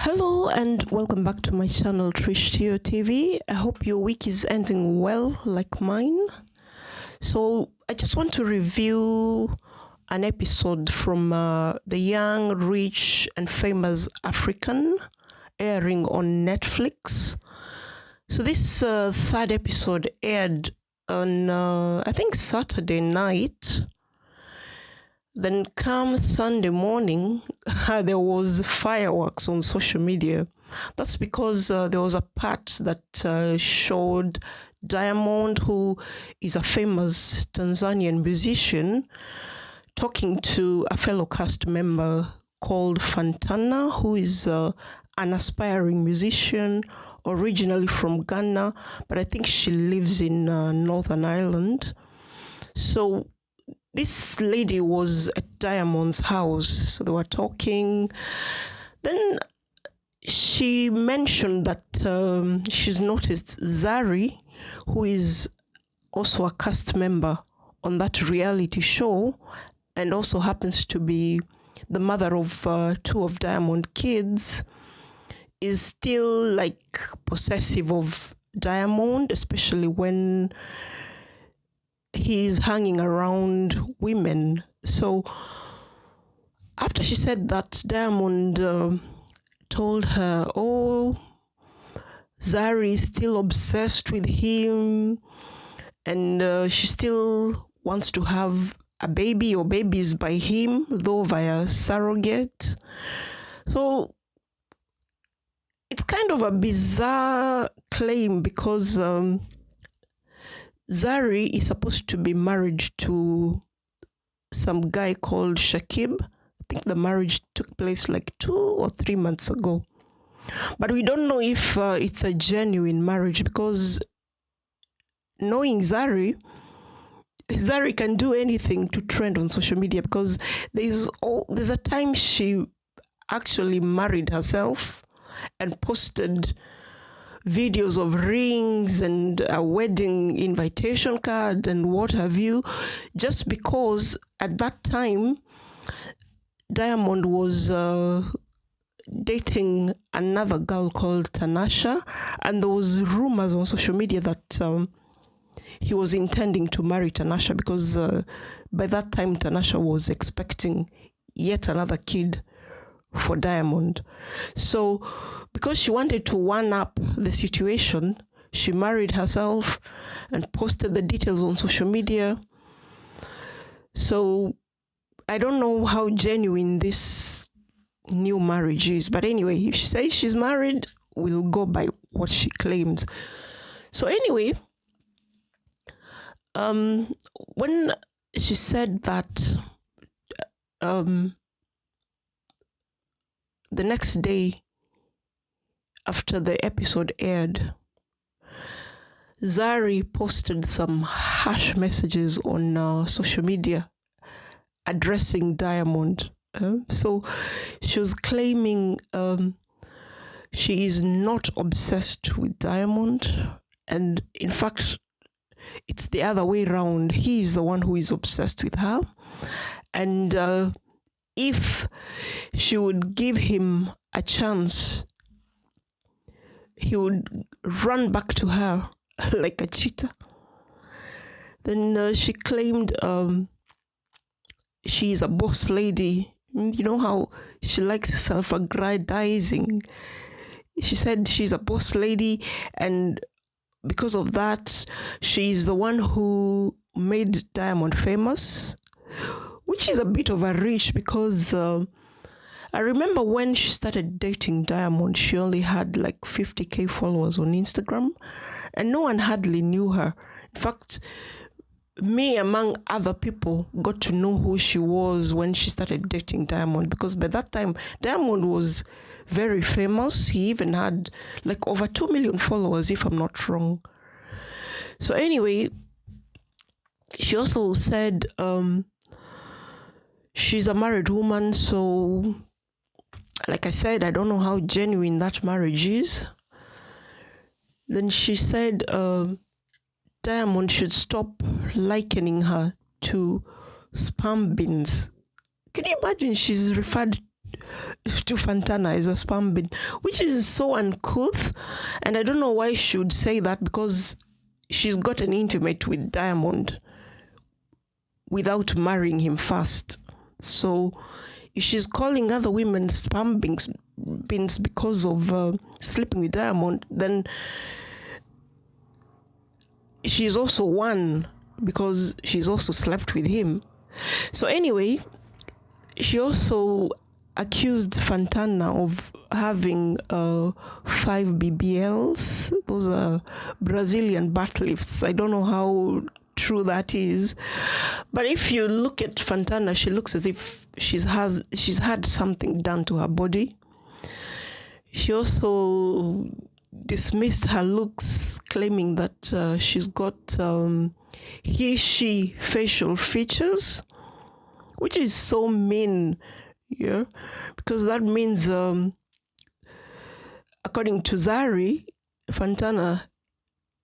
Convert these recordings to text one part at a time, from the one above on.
Hello and welcome back to my channel Trish Tio TV. I hope your week is ending well like mine. So I just want to review an episode from The Young, Rich and Famous African airing on Netflix. So this third episode aired on I think Saturday night. Then come Sunday morning, there was fireworks on social media. That's because there was a part that showed Diamond, who is a famous Tanzanian musician, talking to a fellow cast member called Fantana, who is an aspiring musician, originally from Ghana, but I think she lives in Northern Ireland. So this lady was at Diamond's house, so they were talking. Then she mentioned that she's noticed Zari, who is also a cast member on that reality show and also happens to be the mother of two of Diamond kids, is still like possessive of Diamond, especially when he's hanging around women. So after she said that, Diamond told her, oh, Zari is still obsessed with him and she still wants to have a baby or babies by him, though via surrogate. So it's kind of a bizarre claim because Zari is supposed to be married to some guy called Shakib. I think the marriage took place like 2 or 3 months ago. But we don't know if it's a genuine marriage because knowing Zari can do anything to trend on social media because there's a time she actually married herself and posted videos of rings and a wedding invitation card and what have you, just because at that time Diamond was dating another girl called Tanasha, and there was rumors on social media that he was intending to marry Tanasha because by that time Tanasha was expecting yet another kid for Diamond. So because she wanted to one up the situation, she married herself and posted the details on social media. So I don't know how genuine this new marriage is, but anyway, if she says she's married, we'll go by what she claims. So anyway, when she said that the next day after the episode aired, Zari posted some harsh messages on social media addressing Diamond. So she was claiming she is not obsessed with Diamond, and in fact, it's the other way around. He is the one who is obsessed with her, and if she would give him a chance, he would run back to her like a cheetah. Then she claimed she is a boss lady. You know how she likes self-aggrandizing. She said she's a boss lady, and because of that, she's the one who made Diamond famous, which is a bit of a reach because I remember when she started dating Diamond, she only had like 50k followers on Instagram and no one hardly knew her. In fact, me among other people got to know who she was when she started dating Diamond, because by that time Diamond was very famous. He even had like over 2 million followers, if I'm not wrong. So anyway, she also said she's a married woman, so like I said, I don't know how genuine that marriage is. Then she said Diamond should stop likening her to spam bins. Can you imagine she's referred to Fantana as a spam bin, which is so uncouth. And I don't know why she would say that, because she's gotten intimate with Diamond without marrying him first. So if she's calling other women spam bins because of sleeping with Diamond, then she's also one because she's also slept with him. So anyway, she also accused Fantana of having 5 BBLs. Those are Brazilian butt lifts. I don't know how true that is, but if you look at Fantana, she looks as if she's had something done to her body. She also dismissed her looks, claiming that she's got she facial features, which is so mean, yeah, because that means, according to Zari, Fantana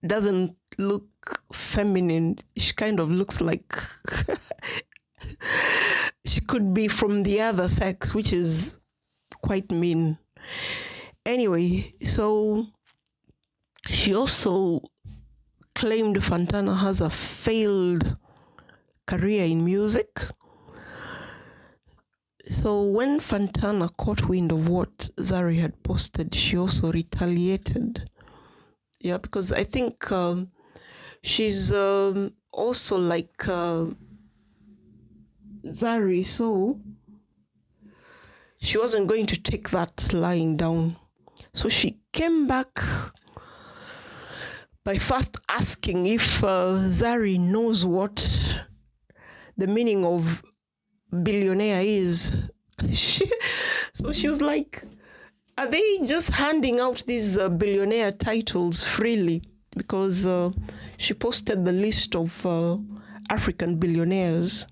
doesn't look feminine. She kind of looks like she could be from the other sex, which is quite mean. Anyway, so she also claimed Fantana has a failed career in music. So when Fantana caught wind of what Zari had posted, she also retaliated. Yeah, because I think she's also like Zari, so she wasn't going to take that lying down. So she came back by first asking if Zari knows what the meaning of billionaire is. So she was like, are they just handing out these billionaire titles freely? Because she posted the list of African billionaires,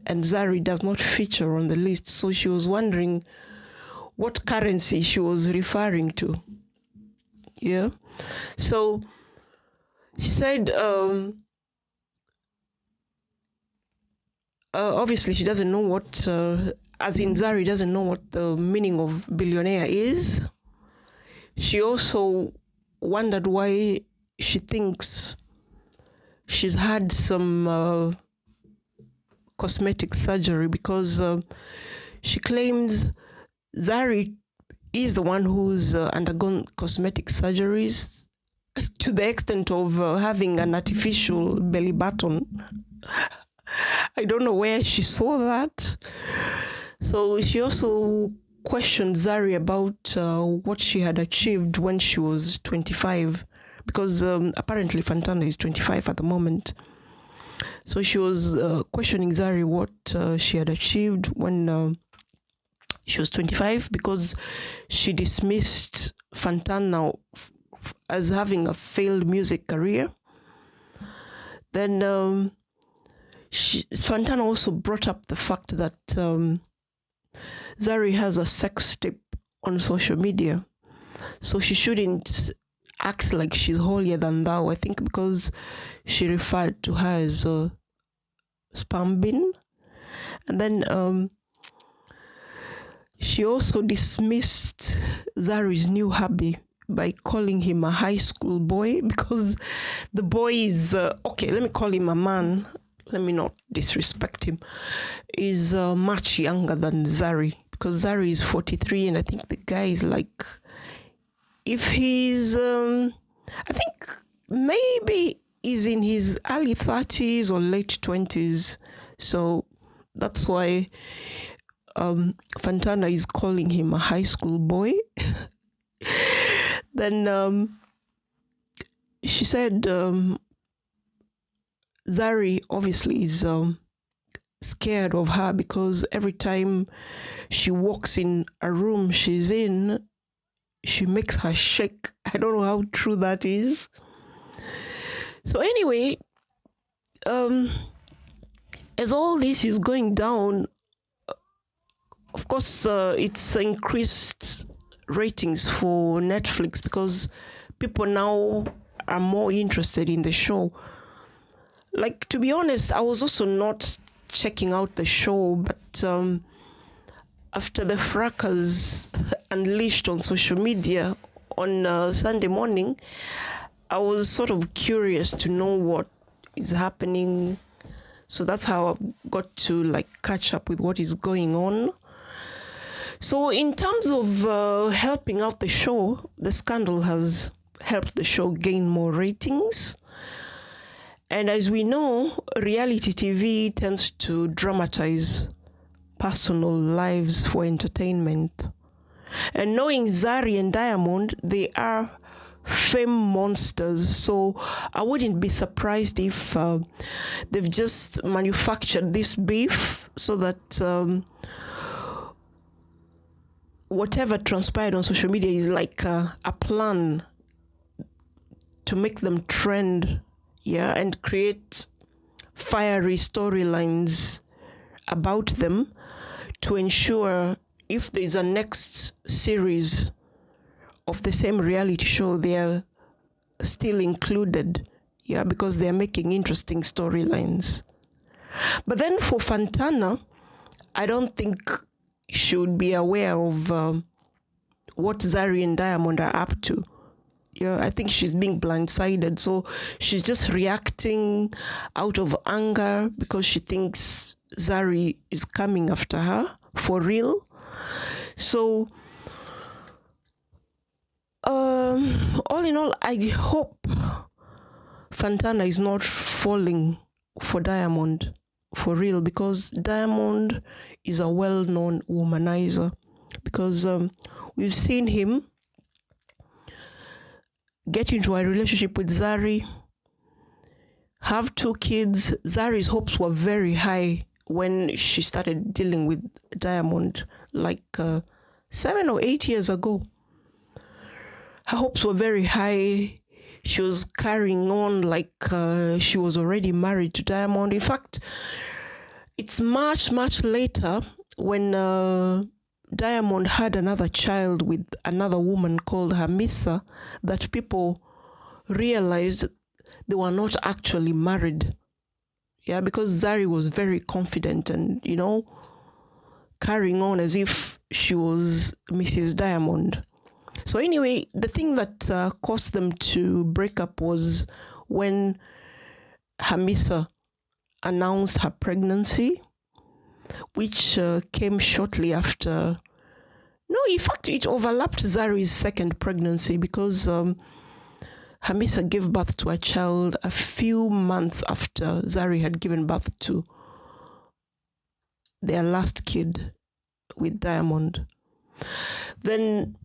and Zari does not feature on the list. So she was wondering what currency she was referring to. Yeah. So she said, obviously she doesn't know what, as in Zari doesn't know what the meaning of billionaire is. She also wondered why she thinks she's had some cosmetic surgery, because she claims Zari is the one who's undergone cosmetic surgeries to the extent of having an artificial belly button. I don't know where she saw that. So she also questioned Zari about what she had achieved when she was 25, because apparently Fantana is 25 at the moment. So she was questioning Zari what she had achieved when she was 25, because she dismissed Fantana as having a failed music career. Then Fantana also brought up the fact that Zari has a sex tape on social media, so she shouldn't act like she's holier than thou. I think because she referred to her as a spam bin. And then she also dismissed Zari's new hubby by calling him a high school boy, because the boy is, okay, let me call him a man, let me not disrespect him, is much younger than Zari, because Zari is 43 and I think the guy is like, if he's, I think maybe he's in his early 30s or late 20s. So that's why Fantana is calling him a high school boy. Then she said Zari obviously is scared of her, because every time she walks in a room she's in, she makes her shake. I don't know how true that is. So anyway, as all this is going down, of course, it's increased ratings for Netflix, because people now are more interested in the show. Like, to be honest, I was also not checking out the show, but after the fracas unleashed on social media on Sunday morning, I was sort of curious to know what is happening. So that's how I got to like catch up with what is going on. So in terms of helping out the show, the scandal has helped the show gain more ratings. And as we know, reality TV tends to dramatize personal lives for entertainment. And knowing Zari and Diamond, they are fame monsters. So I wouldn't be surprised if they've just manufactured this beef so that whatever transpired on social media is like a plan to make them trend, and create fiery storylines about them to ensure if there's a next series of the same reality show, they are still included, because they're making interesting storylines. But then for Fantana, I don't think she would be aware of what Zari and Diamond are up to. I think she's being blindsided. So she's just reacting out of anger because she thinks Zari is coming after her for real. So all in all, I hope Fantana is not falling for Diamond for real, because Diamond is a well-known womanizer. Because we've seen him get into a relationship with Zari, have 2 kids. Zari's hopes were very high when she started dealing with Diamond, like 7 or 8 years ago. Her hopes were very high. She was carrying on like she was already married to Diamond. In fact, it's much, much later when Diamond had another child with another woman called Hamisa that people realized they were not actually married. Because Zari was very confident and, carrying on as if she was Mrs. Diamond. So anyway, the thing that caused them to break up was when Hamisa announced her pregnancy, which came shortly after. No, in fact, it overlapped Zari's second pregnancy because Hamisa gave birth to a child a few months after Zari had given birth to their last kid with Diamond. Then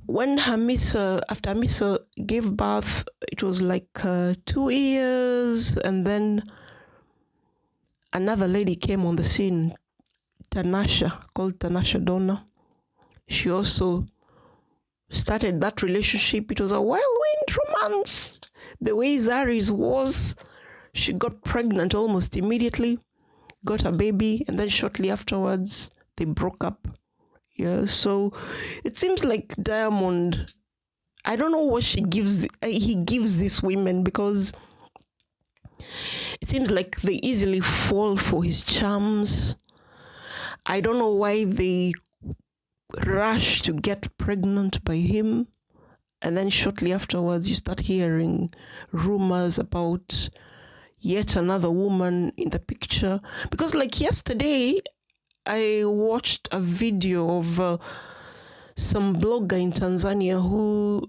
when after Hamisa gave birth, it was like 2 years, and then another lady came on the scene, called Tanasha Donna. She also started that relationship. It was a whirlwind romance. The way Zari's was, she got pregnant almost immediately, got a baby, and then shortly afterwards, they broke up. So it seems like Diamond, I don't know what he gives these women, because it seems like they easily fall for his charms. I don't know why they rush to get pregnant by him, and then shortly afterwards you start hearing rumors about yet another woman in the picture. Because like yesterday, I watched a video of some blogger in Tanzania who,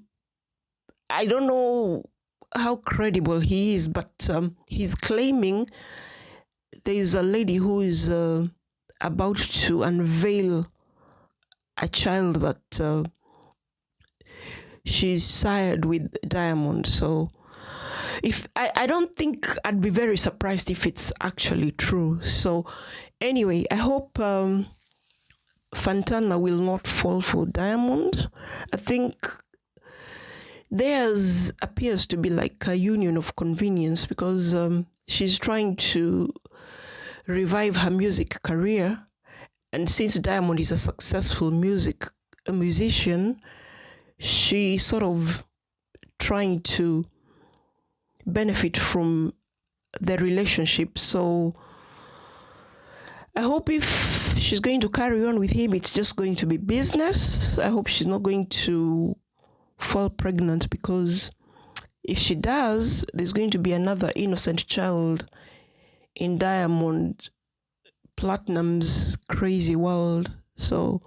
I don't know how credible he is, but he's claiming there is a lady who is about to unveil a child that she's sired with Diamond. So if I don't think I'd be very surprised if it's actually true. So anyway, I hope Fantana will not fall for Diamond. I think theirs appears to be like a union of convenience, because she's trying to revive her music career. And since Diamond is a successful musician, she's sort of trying to benefit from the relationship. So I hope if she's going to carry on with him, it's just going to be business. I hope she's not going to fall pregnant, because if she does, there's going to be another innocent child in Diamond Platinum's crazy world. So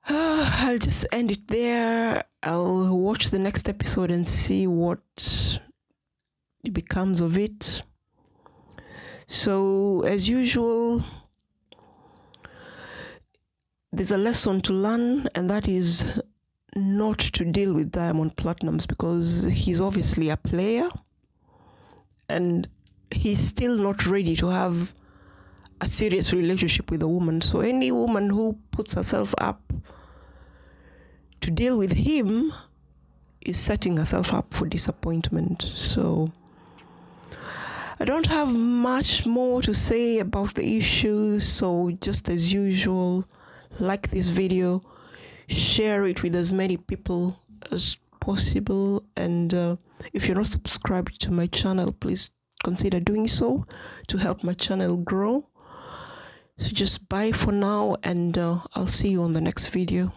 I'll just end it there. I'll watch the next episode and see what becomes of it. So, as usual, there's a lesson to learn, and that is not to deal with Diamond Platinums, because he's obviously a player and he's still not ready to have a serious relationship with a woman. So any woman who puts herself up to deal with him is setting herself up for disappointment. So I don't have much more to say about the issue. So just as usual, like this video, share it with as many people as possible, and if you're not subscribed to my channel, please consider doing so to help my channel grow. So just bye for now, and I'll see you on the next video.